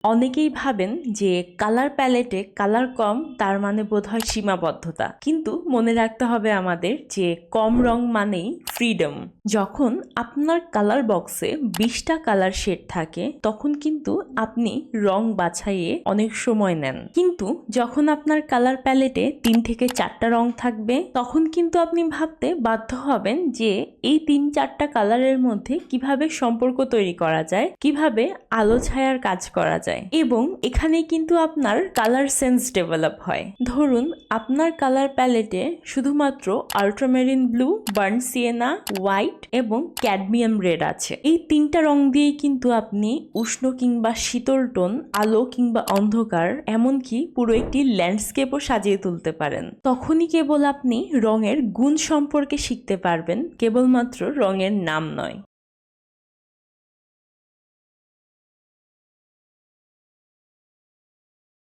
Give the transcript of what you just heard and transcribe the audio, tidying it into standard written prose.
অনেকেই ভাবেন যে কালার প্যালেটে কালার কম তার মানে বোধহয় সীমাবদ্ধতা, কিন্তু মনে রাখতে হবে আমাদের যে কম রং মানেই ফ্রিডম। যখন আপনার কালার বক্সে 20টা কালার শেড থাকে তখন কিন্তু আপনি রং বাছাইয়ে অনেক সময় নেন, কিন্তু যখন আপনার কালার প্যালেটে 3 থেকে 4টা রং থাকবে তখন কিন্তু আপনি ভাবতে বাধ্য হবেন যে এই 3-4টা কালারের মধ্যে কিভাবে সম্পর্ক তৈরি করা যায়, কিভাবে আলো ছায়ার কাজ করা যায়, এবং এখানেই কিন্তু আপনার কালার সেন্স ডেভেলপ হয়। ধরুন আপনার কালার প্যালেটে শুধুমাত্র আল্ট্রামেরিন ব্লু, বার্ন সিয়েনা, হোয়াইট এবং ক্যাডমিয়াম রেড আছে। এই 3টা রং দিয়েই কিন্তু আপনি উষ্ণ কিংবা শীতল টোন, আলো কিংবা অন্ধকার, এমনকি পুরো একটি ল্যান্ডস্কেপও সাজিয়ে তুলতে পারেন। তখনই কেবল আপনি রঙের গুণ সম্পর্কে শিখতে পারবেন, কেবলমাত্র রঙের নাম নয়।